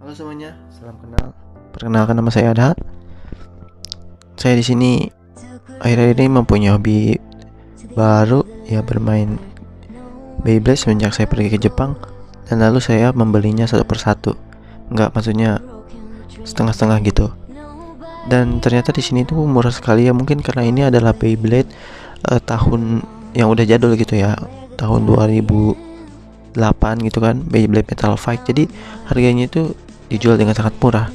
Halo semuanya, salam kenal. Perkenalkan, nama saya Adha. Saya di sini akhir-akhir ini mempunyai hobi baru, ya bermain Beyblade semenjak saya pergi ke Jepang, dan lalu saya membelinya satu persatu. Enggak, maksudnya setengah-setengah gitu. Dan ternyata di sini tuh murah sekali ya, mungkin karena ini adalah Beyblade tahun yang udah jadul gitu ya, tahun 2008 gitu kan, Beyblade Metal Fight. Jadi harganya itu dijual dengan sangat murah.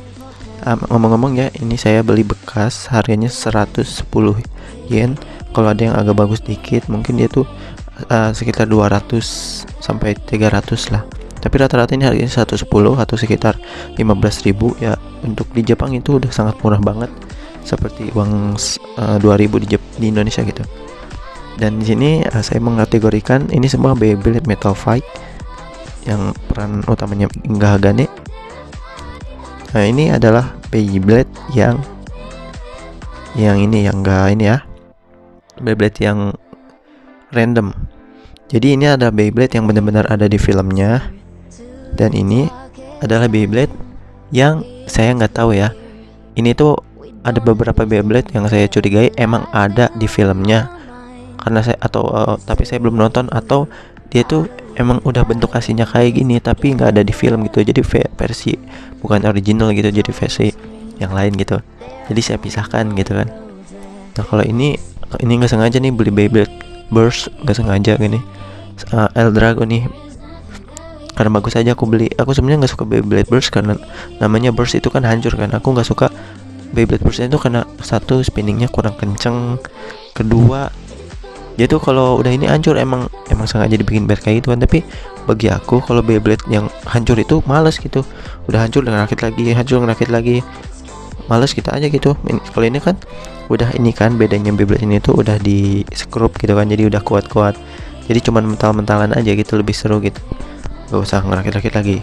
Ngomong-ngomong ya, ini saya beli bekas, harganya 110 yen. Kalau ada yang agak bagus dikit, mungkin dia tuh sekitar 200 sampai 300 lah. Tapi rata-rata ini harganya 110 atau sekitar 15.000 ya. Untuk di Jepang itu udah sangat murah banget, seperti uang 2000 di Indonesia gitu. Dan di sini saya mengategorikan ini semua Beyblade Metal Fight yang peran utamanya Inga Hagane. Nah, ini adalah Beyblade yang ini yang enggak ini ya. Beyblade yang random. Jadi ini ada Beyblade yang benar-benar ada di filmnya. Dan ini adalah Beyblade yang saya nggak tahu ya. Ini tuh ada beberapa Beyblade yang saya curigai emang ada di filmnya. Karena saya tapi saya belum nonton, atau dia tuh emang udah bentuk aslinya kayak gini tapi nggak ada di film gitu. Jadi versi bukan original gitu, jadi versi yang lain gitu. Jadi saya pisahkan gitu kan. Nah, kalau ini nggak sengaja nih beli Beyblade Burst, nggak sengaja gini. Eldrago nih, karena bagus aja aku beli. Aku sebenarnya nggak suka Beyblade Burst karena namanya Burst itu kan hancur kan. Aku nggak suka Beyblade Burst itu karena satu, spinningnya kurang kenceng, kedua dia tuh kalau udah ini hancur, emang sengaja dibikin biar kayak gitu kan. Tapi bagi aku kalau Beyblade yang hancur itu males gitu. Udah hancur dan rakit lagi, hancur rakit lagi, males kita aja gitu. Kalau ini kan udah ini kan, bedanya Beyblade ini tuh udah di skrup gitu kan, jadi udah kuat-kuat. Jadi cuman mental-mentalan aja gitu, lebih seru gitu, gak usah ngerakit-rakit lagi.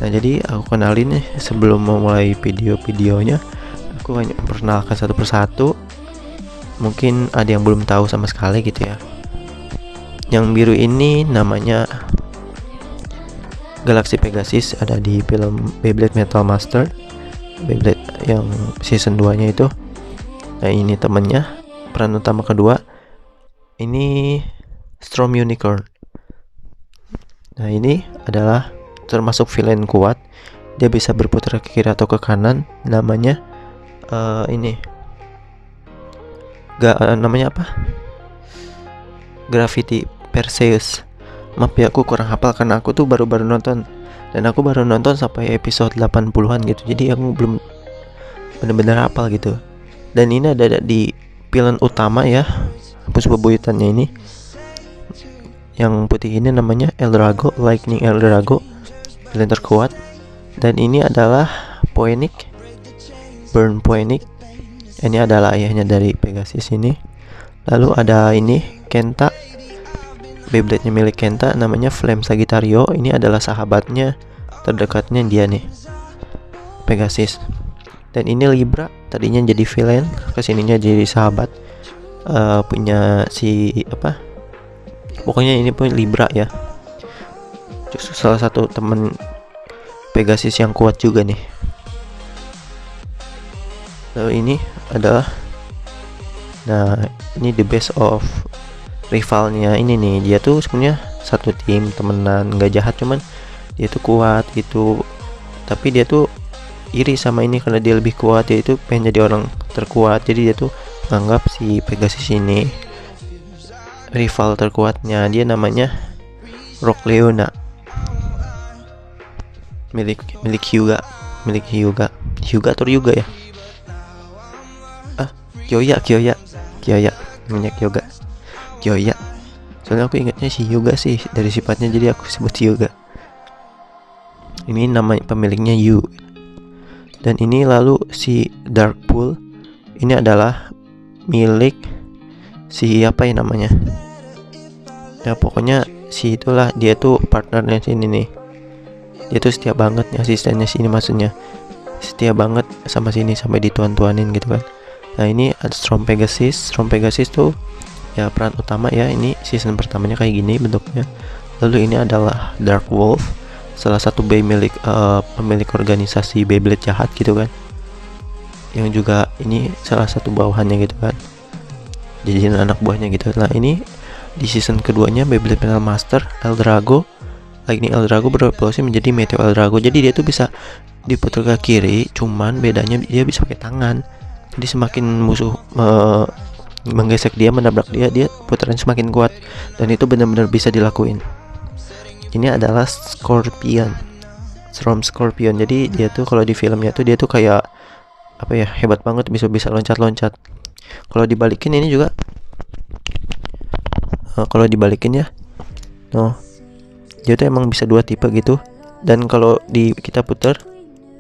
Nah, jadi aku kenalin nih sebelum memulai videonya. Aku hanya perkenalkan satu persatu. Mungkin ada yang belum tahu sama sekali gitu ya. Yang biru ini namanya Galaxy Pegasus, ada di film Beyblade Metal Master, Beyblade yang season 2 nya itu. Nah, ini temennya, peran utama kedua ini Storm Unicorn. Nah, ini adalah termasuk villain kuat. Dia bisa berputar ke kiri atau ke kanan. Namanya ini namanya apa? Gravity Perseus. Maaf ya, aku kurang hafal karena aku tuh baru nonton. Dan aku baru nonton sampai episode 80-an gitu. Jadi aku belum benar-benar hafal gitu. Dan ini ada di villain utama ya, hapus bebuyutannya ini. Yang putih ini namanya Eldrago, Lightning Eldrago, villain terkuat. Dan ini adalah Poenic, Burn Poenic. Ini adalah ayahnya dari Pegasus ini. Lalu ada ini Kenta, Beyblade-nya milik Kenta, namanya Flame Sagittario. Ini adalah sahabatnya terdekatnya dia nih, Pegasus. Dan ini Libra, tadinya jadi villain, kesininya jadi sahabat. Punya si apa? Pokoknya ini pun Libra ya. Justru salah satu temen Pegasus yang kuat juga nih. Lalu ini adalah, nah ini the best of rivalnya ini nih. Dia tuh sebenarnya satu tim, temenan, nggak jahat, cuman dia tuh kuat gitu. Tapi dia tuh iri sama ini karena dia lebih kuat, dia itu pengen jadi orang terkuat. Jadi dia tuh menganggap si Pegasus ini rival terkuatnya. Dia namanya Rock Leona, milik Hyuga atau Ryuga ya. Kyoya namanya Kyoya. Soalnya aku ingatnya si Hyuga sih dari sifatnya, jadi aku sebut Hyuga. Ini nama pemiliknya Yu. Dan ini lalu si Darkpool, ini adalah milik si apa ya namanya ya, pokoknya si itulah, dia tuh partnernya sini nih. Dia tuh setia banget nih, asistennya sini, maksudnya setia banget sama sini sampai dituan-tuanin gitu kan. Nah, ini ada Storm Pegasus tuh ya peran utama ya. Ini season pertamanya kayak gini bentuknya. Lalu ini adalah Dark Wolf. salah satu pemilik organisasi Beyblade jahat gitu kan, yang juga ini salah satu bawahannya gitu kan, jadi anak buahnya gitu. Nah ini di season keduanya Beyblade Metal Master Eldrago, Lightning Eldrago berevolusi menjadi Meteo Eldrago. Jadi dia tuh bisa diputar ke kiri, cuman bedanya dia bisa pakai tangan. Jadi semakin musuh menggesek dia, menabrak dia putaran semakin kuat, dan itu benar-benar bisa dilakuin. Ini adalah Scorpion, Storm Scorpion. Jadi dia tuh kalau di filmnya tuh dia tuh kayak apa ya, hebat banget, bisa loncat-loncat. Kalau dibalikin ini juga, kalau dibalikin ya, dia tuh emang bisa dua tipe gitu. Dan kalau kita putar,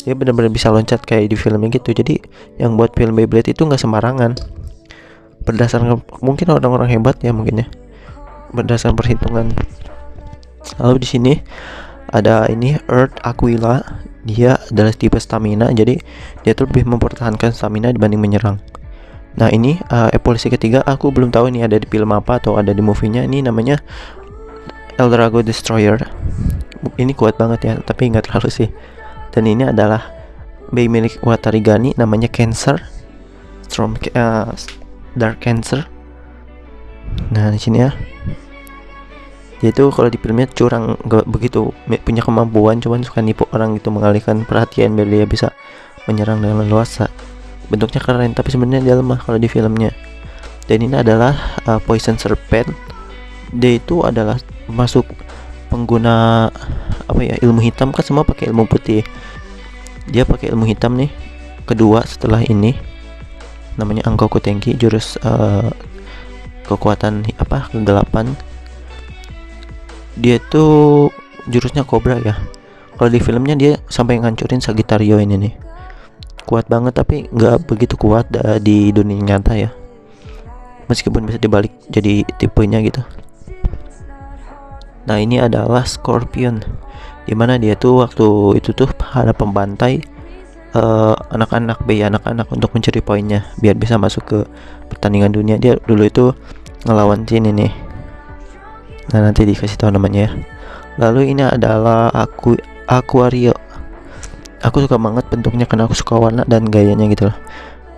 dia benar-benar bisa loncat kayak di filmnya gitu. Jadi yang buat film Beyblade itu nggak sembarangan. Berdasarkan mungkin orang-orang hebat ya mungkin ya, berdasarkan perhitungan. Lalu di sini ada ini Earth Aquila. Dia adalah tipe stamina, jadi dia tuh lebih mempertahankan stamina dibanding menyerang. Nah ini evolusi ketiga, aku belum tahu ini ada di film apa atau ada di movie-nya. Ini namanya Eldrago Destroyer. Ini kuat banget ya, tapi nggak terlalu sih. Dan ini adalah Bey milik Watarigani, namanya Cancer, Dark Cancer. Nah di sini ya, dia tuh kalau di filmnya curang, gak begitu punya kemampuan, cuman suka nipu orang gitu, mengalihkan perhatian biar dia bisa menyerang dengan leluasa. Bentuknya keren, tapi sebenarnya dia lemah kalau di filmnya. Dan ini adalah Poison Serpent. Dia itu adalah masuk pengguna apa ya, ilmu hitam kan, semua pakai ilmu putih. Dia pakai ilmu hitam nih, kedua setelah ini, namanya Angkoku Tenki, jurus kekuatan kegelapan. Dia tuh jurusnya Cobra ya. Kalau di filmnya dia sampai ngancurin Sagittario ini nih. Kuat banget, tapi nggak begitu kuat di dunia nyata ya. Meskipun bisa dibalik jadi tipenya gitu. Nah ini adalah Scorpion, dimana dia tuh waktu itu tuh ada pembantai anak-anak untuk mencuri poinnya biar bisa masuk ke pertandingan dunia. Dia dulu itu ngelawan sini nih. Nah nanti dikasih tahu namanya ya. Lalu ini adalah Aquario. Aku suka banget bentuknya karena aku suka warna dan gayanya gitu loh.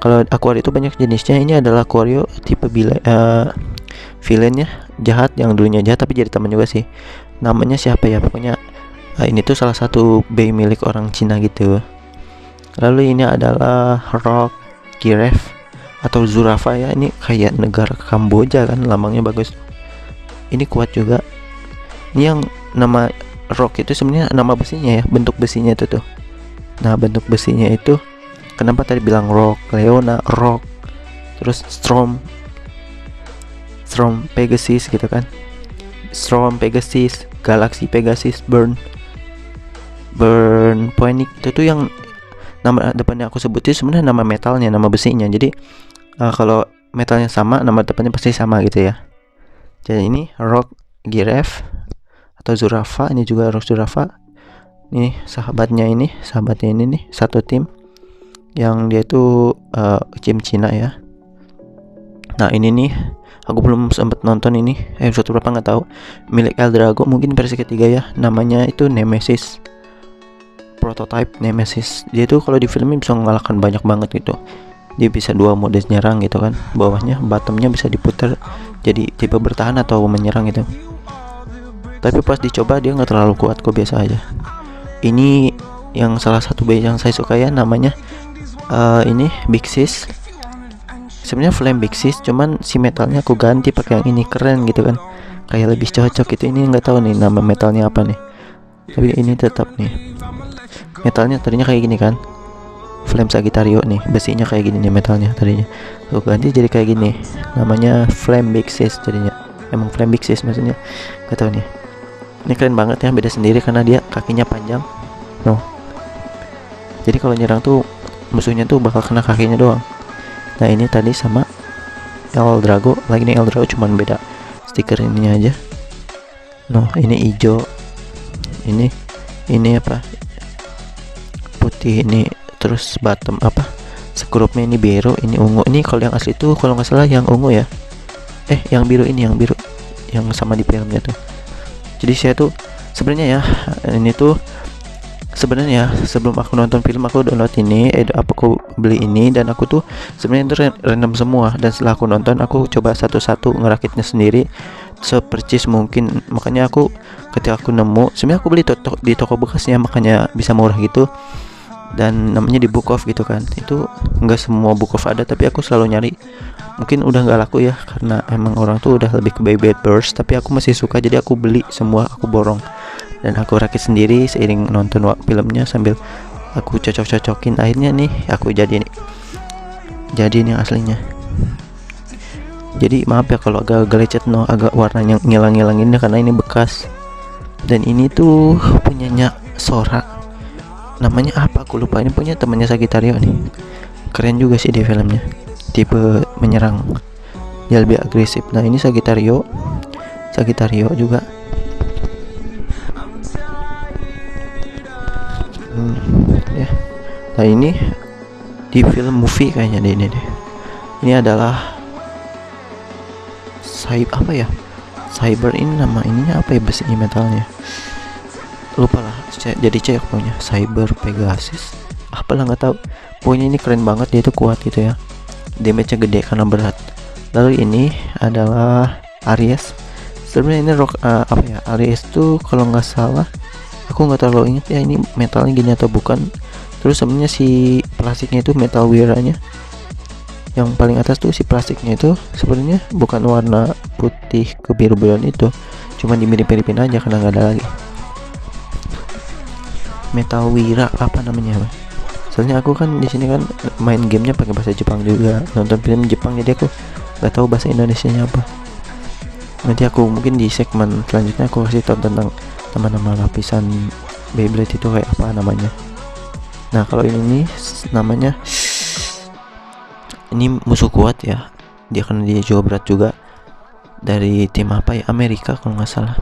Kalau Aquario itu banyak jenisnya. Ini adalah Aquario tipe villainnya jahat, yang dulunya jahat tapi jadi teman juga sih. Namanya siapa ya, pokoknya ini tuh salah satu Bey milik orang Cina gitu. Lalu ini adalah Rock Giraffe atau Zurafa ya. Ini kayak negara Kamboja kan, lambangnya bagus. Ini kuat juga. Ini yang nama Rock itu sebenarnya nama besinya ya, bentuk besinya itu tuh. Nah bentuk besinya itu, kenapa tadi bilang Rock, Leona, Rock, terus Storm Pegasus gitu kan, Storm Pegasus, Galaxy Pegasus, Burn Phoenix. Itu tuh yang nama depannya aku sebutin sebenarnya nama metalnya, nama besinya. Jadi kalau metalnya sama, nama depannya pasti sama gitu ya. Jadi ini Rock Giraffe atau Zurafa, ini juga Rock Zurafa. Ini sahabatnya ini nih, satu tim yang dia itu tim Cina ya. Nah ini nih, aku belum sempat nonton ini episode berapa nggak tahu, milik Eldrago, mungkin versi ketiga ya. Namanya itu Nemesis, prototype Nemesis. Dia tuh kalau di filmnya bisa mengalahkan banyak banget gitu. Dia bisa dua mode nyerang gitu kan, bawahnya, bottomnya bisa diputar jadi tipe bertahan atau menyerang gitu. Tapi pas dicoba dia nggak terlalu kuat kok, biasa aja. Ini yang salah satu Bey yang saya suka ya, namanya ini Big Sis. Sebenarnya Flame Big Sis, cuman si metalnya aku ganti pakai yang ini, keren gitu kan, kayak lebih cocok gitu. Ini nggak tahu nih nama metalnya apa nih, tapi ini tetap nih metalnya tadinya kayak gini kan, Flame Sagittario nih, besinya kayak gini nih metalnya tadinya. Aku ganti jadi kayak gini, namanya Flame Big Sis jadinya. Emang Flame Big Sis maksudnya, nggak tahu nih. Ini keren banget ya, beda sendiri karena dia kakinya panjang. Jadi kalau nyerang tuh musuhnya tuh bakal kena kakinya doang. Nah ini tadi sama Eldrago, lagi nih Eldrago, cuman beda stiker ininya aja. Ini hijau, ini apa, putih ini, terus bottom sekrupnya ini biru, ini ungu. Ini kalau yang asli tuh kalau nggak salah yang ungu ya, yang biru ini, yang biru yang sama di filmnya tuh. Jadi saya tuh sebenarnya ya, ini tuh sebenarnya sebelum aku nonton film aku download ini, aku beli ini, dan aku tuh sebenarnya itu random semua, dan setelah aku nonton aku coba satu-satu ngerakitnya sendiri sepercis mungkin. Makanya aku ketika aku nemu, sebenarnya aku beli di toko bekasnya, makanya bisa murah gitu, dan namanya di Book Off gitu kan. Itu nggak semua Book Off ada, tapi aku selalu nyari. Mungkin udah nggak laku ya, karena emang orang tuh udah lebih ke Beyblade Burst, tapi aku masih suka, jadi aku beli semua, aku borong dan aku rakit sendiri seiring nonton filmnya, sambil aku cocok-cocokin. Akhirnya nih aku jadi ini aslinya. Jadi maaf ya kalau agak lecet, agak warnanya ngilang-ngilanginnya karena ini bekas. Dan ini tuh punyanya Sora, namanya apa aku lupa, ini punya temannya Sagittario nih. Keren juga sih di filmnya, tipe menyerang, dia lebih agresif. Nah ini Sagittario juga. Ya. Nah ini di film movie kayaknya deh ini. Ini adalah Cyber, ini nama ininya apa ya, besi metalnya lupa lah, jadi C pokoknya. Cyber Pegasus apalah nggak tahu, pokoknya ini keren banget, dia itu kuat gitu ya, damage-nya gede karena berat. Lalu ini adalah Aries. Sebenarnya ini Aries tuh kalau nggak salah, aku nggak terlalu ingat ya ini metalnya gini atau bukan. Terus sebenarnya si plastiknya itu metal wiranya, yang paling atas tuh si plastiknya itu sebenarnya bukan warna putih kebiru-biruan itu, cuma dimirip-miripin aja karena nggak ada lagi. Metal Wira apa namanya, soalnya aku kan di sini kan main gamenya pakai bahasa Jepang juga, nonton film Jepang, jadi aku nggak tahu bahasa Indonesianya apa. Nanti aku mungkin di segmen selanjutnya aku kasih tahu tentang nama-nama lapisan Beyblade itu kayak apa namanya. Nah kalau ini nih namanya, ini musuh kuat ya, dia karena dia Jawa berat juga, dari tim apa ya, Amerika kalau nggak salah.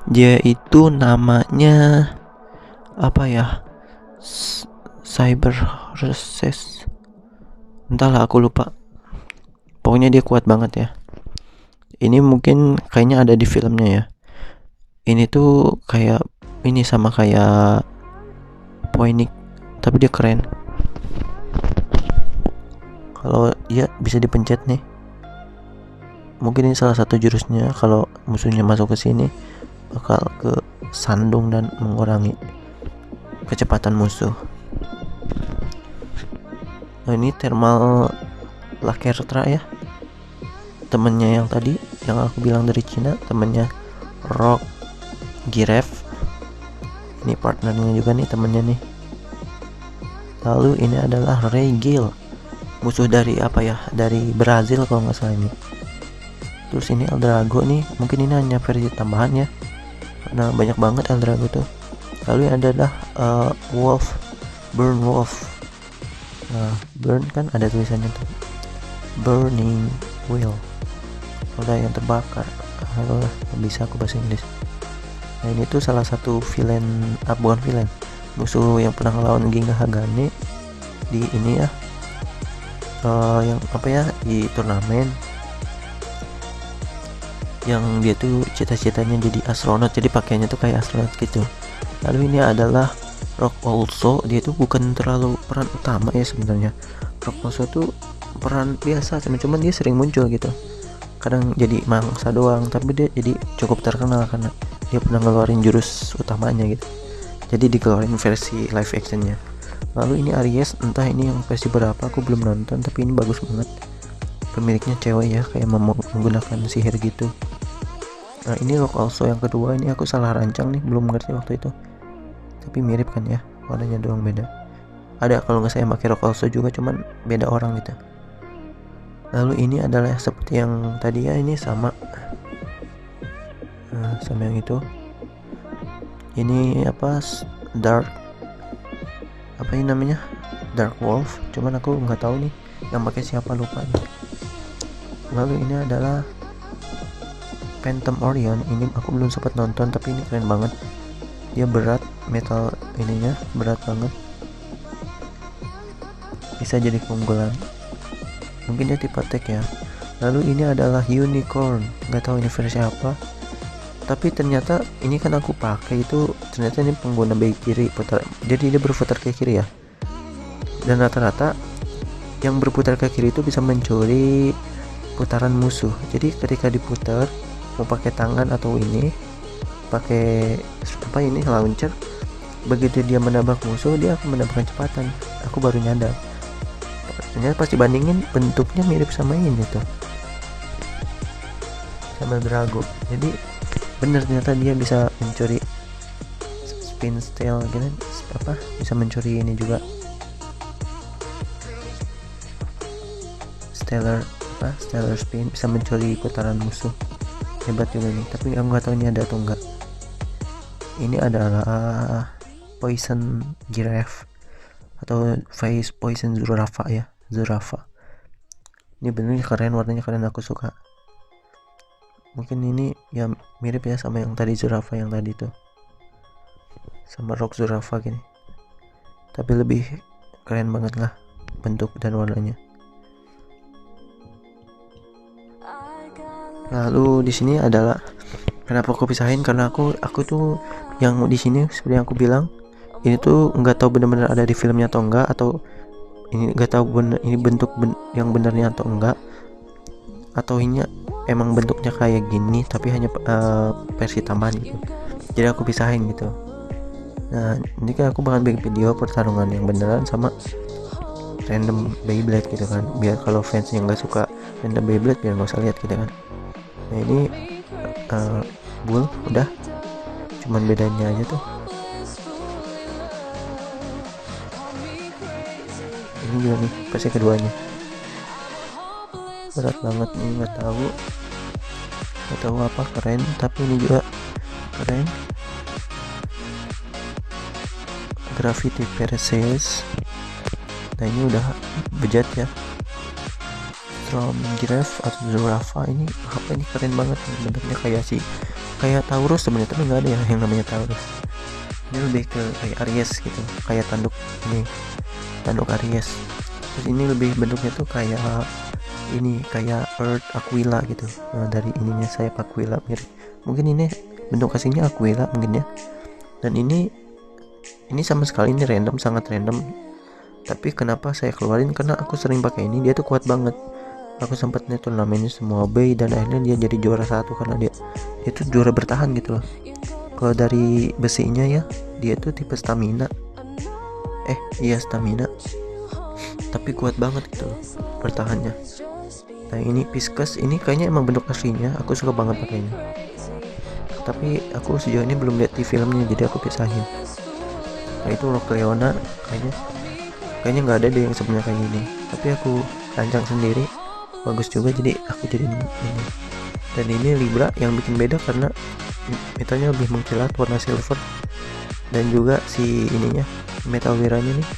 Dia itu namanya apa ya, Cyber Reses, entahlah aku lupa, pokoknya dia kuat banget ya. Ini mungkin kayaknya ada di filmnya ya. Ini tuh kayak ini, sama kayak Poinik, tapi dia keren. Kalau dia bisa dipencet nih, mungkin ini salah satu jurusnya. Kalau musuhnya masuk ke sini bakal ke sandung dan mengurangi kecepatan musuh. Nah ini thermal Lakertra ya, temennya yang tadi yang aku bilang dari Cina, temennya Rock Girev. Ini partnernya juga nih, temennya nih. Lalu ini adalah Regil, musuh dari apa ya, dari Brazil kalau nggak salah ini. Terus ini Eldrago nih, mungkin ini hanya versi tambahan ya, karena banyak banget Eldrago tuh. Lalu ini adalah Burn Wolf. Nah, burn kan ada tulisannya tuh, Burning Wheel, udah yang terbakar. Alah, bisa aku bahasa Inggris. Nah ini tuh salah satu villain, bukan villain, musuh yang pernah ngelawan Ginga Hagane di ini ya, yang apa ya, di turnamen, yang dia tuh cita-citanya jadi astronot, jadi pakaiannya tuh kayak astronot gitu. Lalu ini adalah Rock Also, dia tuh bukan terlalu peran utama ya sebenarnya. Rock Also tuh peran biasa, cuman dia sering muncul gitu, kadang jadi mangsa doang, tapi dia jadi cukup terkenal karena dia pernah ngeluarin jurus utamanya gitu, jadi dikeluarin versi live actionnya. Lalu ini Aries, entah ini yang versi berapa, aku belum nonton, tapi ini bagus banget, pemiliknya cewek ya, kayak menggunakan sihir gitu. Nah ini Rock Also yang kedua, ini aku salah rancang nih, belum ngerti waktu itu, tapi mirip kan ya, warnanya doang beda. Ada kalau nggak saya pakai Rock Also juga, cuman beda orang gitu. Lalu ini adalah seperti yang tadi ya, ini sama yang itu. Ini apa, Dark apa ini namanya, Dark Wolf, cuman aku nggak tahu nih yang pakai siapa, lupa nih. Lalu ini adalah Phantom Orion, ini aku belum sempat nonton, tapi ini keren banget, dia berat, metal ininya berat banget, bisa jadi keunggulan, mungkin dia tipe tech ya. Lalu ini adalah Unicorn, nggak tahu ini versi apa, Tapi ternyata ini kan aku pakai itu, ternyata ini pengguna baik kiri putar, jadi dia berputar ke kiri ya. Dan rata-rata yang berputar ke kiri itu bisa mencuri putaran musuh. Jadi ketika diputar mau pakai tangan atau ini pakai apa ini launcher, begitu dia menabrak musuh dia akan menambahkan kecepatan. Aku baru nyadar. Ternyata pas dibandingin bentuknya mirip sama ini tuh, sama Drago. Jadi bener ternyata dia bisa mencuri spin style gitu, apa bisa mencuri ini juga stellar spin, bisa mencuri putaran musuh. Hebat juga nih, tapi aku nggak tahu ini ada atau enggak. Ini adalah poison giraffe atau face poison zurafa ya, zurafa. Ini benernya keren, warnanya keren, aku suka. Mungkin ini ya mirip ya sama yang tadi zurafa yang tadi tuh, sama rock zurafa gini, tapi lebih keren banget lah bentuk dan warnanya. Lalu di sini adalah kenapa aku pisahin, karena aku tuh yang di sini seperti yang aku bilang ini tuh nggak tahu benar-benar ada di filmnya atau enggak, atau ini nggak tahu bener ini bentuk yang benarnya atau enggak, atau ini emang bentuknya kayak gini tapi hanya versi tambahan gitu. Jadi aku pisahin gitu. Nah ini kan aku bakal bikin video pertarungan yang beneran sama random Beyblade gitu kan, biar kalau fans yang nggak suka random Beyblade biar nggak usah lihat gitu kan. Nah ini bull udah, cuman bedanya aja tuh ini juga nih versi keduanya. Berat banget nih, nggak tahu apa, keren, tapi ini juga keren. Gravity Perseus. Nah ini udah bejat ya, Strom Giraffe atau Zurafa. Ini apa, ini keren banget nih, bentuknya kayak Taurus sebenarnya, tapi nggak ada ya yang namanya Taurus. Ini lebih ke kayak Aries gitu, kayak tanduk Aries. Terus ini lebih bentuknya tuh kayak ini, kayak Earth Aquila gitu. Nah, dari ininya sayap Aquila mirip. Mungkin ini bentuk aslinya Aquila mungkin ya. Dan ini sama sekali ini random, sangat random. Tapi kenapa saya keluarin, karena aku sering pakai ini, dia tuh kuat banget. Aku sempat nih turnamennya semua bay dan akhirnya dia jadi juara 1 karena dia tuh juara bertahan gitu loh. Kalau dari besinya ya, dia tuh tipe stamina. Stamina. Tapi kuat banget gitu loh bertahannya. Nah ini Pisces, ini kayaknya emang bentuk aslinya, aku suka banget pakainya. Tapi aku sejauh ini belum lihat di filmnya, jadi aku pisahin. Nah itu Rock Leona, kayaknya nggak ada deh yang sebenarnya kayak gini. Tapi aku rancang sendiri, bagus juga, jadi aku jadiin ini. Dan ini Libra yang bikin beda karena metalnya lebih mengkilat, warna silver. Dan juga si ininya, metal wiranya nih.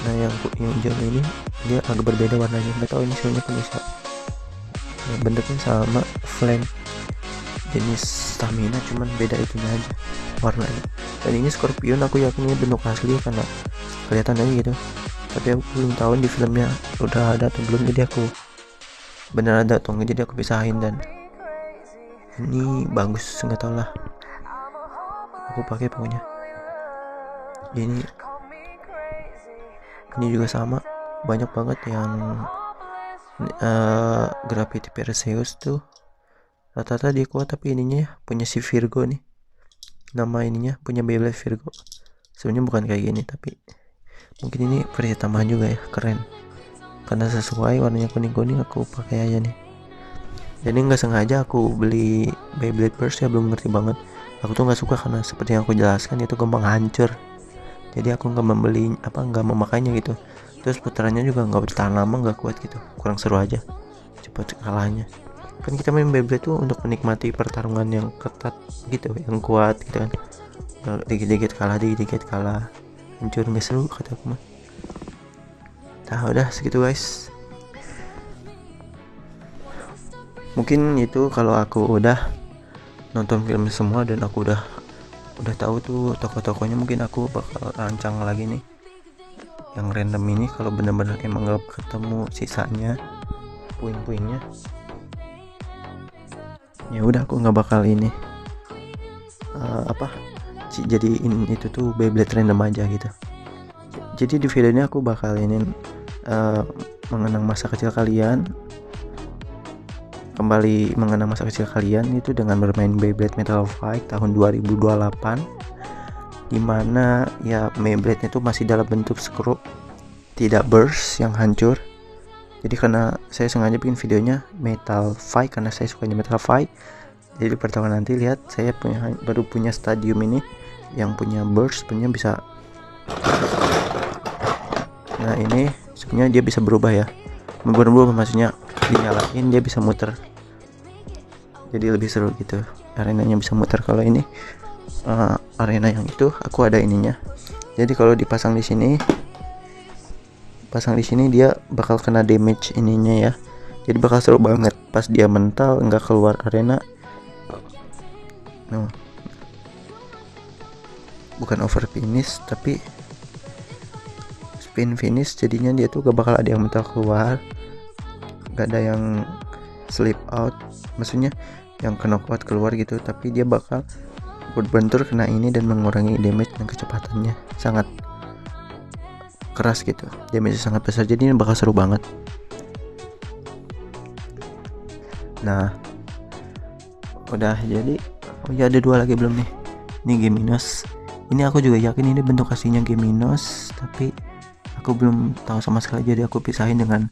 Nah yang hijau ini dia agak berbeda warnanya, nggak tahu ini sebenarnya kan bisa. Nah, bentuknya sama flame, jenis stamina, cuman beda itunya aja warnanya. Dan ini Scorpion, aku yakin ini bentuk asli karena kelihatan aja gitu. Tapi aku belum tahu di filmnya udah ada atau belum, jadi aku bener ada atau enggak, jadi aku pisahin. Dan ini bagus, nggak tahu lah, aku pakai pokoknya. Ini juga sama, banyak banget yang Gravity Perseus tuh rata-rata dia kuat, tapi ininya punya si Virgo nih, nama ininya punya Beyblade Virgo. Sebenarnya bukan kayak gini, tapi mungkin ini versi tambahan juga ya, keren karena sesuai warnanya kuning-kuning, aku pakai aja nih. Jadi nggak sengaja aku beli Beyblade Burst ya, belum ngerti banget. Aku tuh nggak suka karena seperti yang aku jelaskan itu gampang hancur. Jadi aku nggak memakainya gitu. Terus putarannya juga nggak bertahan lama, nggak kuat gitu, kurang seru aja, cepat kalahnya. Kan kita main Beyblade tuh untuk menikmati pertarungan yang ketat gitu, yang kuat gitu kan. Dikit-dikit kalah, hancur, nggak seru kata aku mah. Nah udah segitu guys. Mungkin itu kalau aku udah nonton film semua dan aku udah tahu tuh tokoh-tokohnya, mungkin aku bakal rancang lagi nih yang random ini. Kalau bener-bener emang gak ketemu sisanya puing-puingnya, Ya udah, aku nggak bakal ini jadiin itu tuh Beyblade random aja gitu. Jadi di video ini aku bakal ini mengenang masa kecil kalian, kembali mengenang masa kecil kalian itu dengan bermain Beyblade Metal Fight tahun 2028, dimana ya Beyblade itu masih dalam bentuk skru, tidak burst yang hancur. Jadi karena saya sengaja bikin videonya Metal Fight karena saya sukanya Metal Fight. Jadi pertama nanti lihat saya baru punya stadium ini yang punya burst, punya bisa. Nah ini sebenarnya dia bisa berubah ya, berubah maksudnya dinyalain dia bisa muter. Jadi lebih seru gitu, arenanya bisa muter. Kalau ini arena yang itu aku ada ininya. Jadi kalau dipasang di sini, dia bakal kena damage ininya ya. Jadi bakal seru banget pas dia mental nggak keluar arena. No. Bukan over finish tapi spin finish, jadinya dia tuh gak bakal ada yang mental keluar, gak ada yang slip out, maksudnya yang kena kuat keluar gitu, tapi dia bakal berbentur kena ini dan mengurangi damage dan kecepatannya sangat keras gitu, damage sangat besar, jadi ini bakal seru banget. Nah udah jadi, oh ya ada dua lagi belum nih. Ini Geminos, ini aku juga yakin ini bentuk aslinya Geminos, tapi aku belum tahu sama sekali, jadi aku pisahin dengan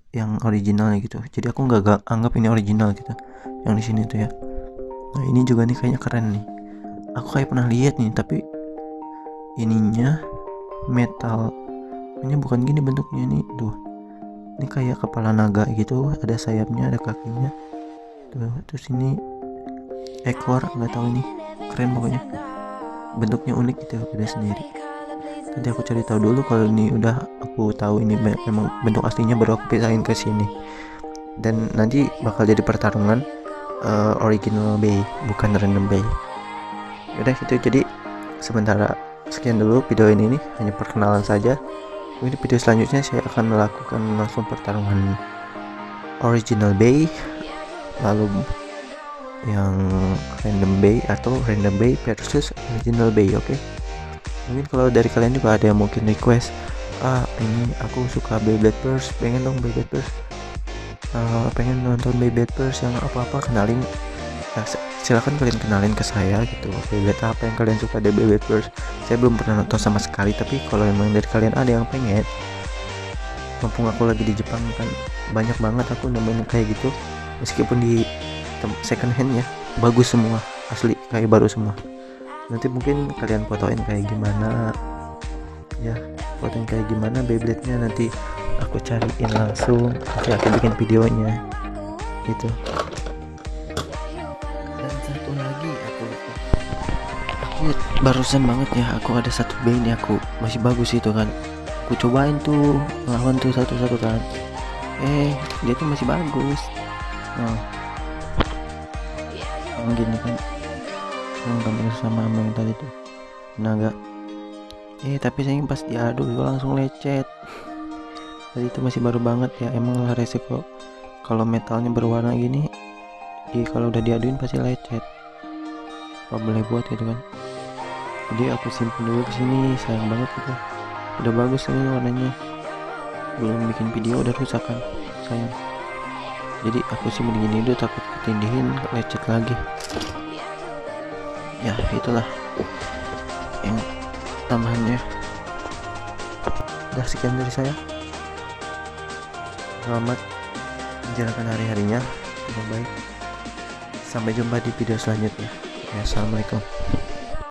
yang originalnya gitu. Jadi aku nggak anggap ini original gitu, yang di sini tuh ya. Nah ini juga nih kayaknya keren nih, aku kayak pernah lihat nih, tapi ininya metal, ini bukan gini bentuknya nih tuh. Ini kayak kepala naga gitu, ada sayapnya, ada kakinya tuh, terus ini ekor, nggak tahu ini, keren pokoknya, bentuknya unik gitu, beda sendiri. Nanti aku cari tahu dulu, kalau ini udah aku tahu ini memang bentuk aslinya baru aku pisahin ke sini. Dan nanti bakal jadi pertarungan original Bay bukan random Bay. Udah gitu, jadi sementara sekian dulu video ini nih, hanya perkenalan saja. Mungkin video selanjutnya saya akan melakukan langsung pertarungan original Bay, lalu yang random Bay atau random Bay versus original Bay. Oke. Mungkin kalau dari kalian juga ada yang mungkin request, ini aku suka Beyblade Burst, pengen dong Beyblade Burst, pengen nonton Beyblade Burst yang apa-apa, kenalin. Nah, silakan kalian kenalin ke saya gitu, Beyblade apa yang kalian suka dari Beyblade Burst. Saya belum pernah nonton sama sekali, tapi kalau emang dari kalian ada yang pengen, mumpung aku lagi di Jepang kan banyak banget aku nemuin kayak gitu, meskipun di second hand ya, bagus semua, asli kayak baru semua. Nanti mungkin kalian fotoin kayak gimana ya, fotoin kayak gimana Beyblade-nya, nanti aku cariin langsung, nanti aku bikin videonya gitu. Dan satu lagi, aku barusan banget ya, aku ada satu Bay ini, aku masih bagus itu kan, aku cobain tuh lawan tuh satu-satu kan, dia tuh masih bagus. Nah yang gini kan, yang gambar sama yang tadi tuh naga, tapi saya pas diadu itu langsung lecet. Tadi itu masih baru banget ya, emang lah resiko kalau metalnya berwarna gini, kalau udah diaduin pasti lecet, apa boleh buat gitu kan. Jadi aku simpen dulu di sini, sayang banget gitu, udah bagus ini warnanya, belum bikin video udah rusak kan, sayang. Jadi aku simpen gini dulu, takut ketindihin lecet lagi ya. Itulah yang tambahannya. Udah sekian dari saya, selamat menjalankan hari-harinya dengan baik, sampai jumpa di video selanjutnya ya. Assalamualaikum.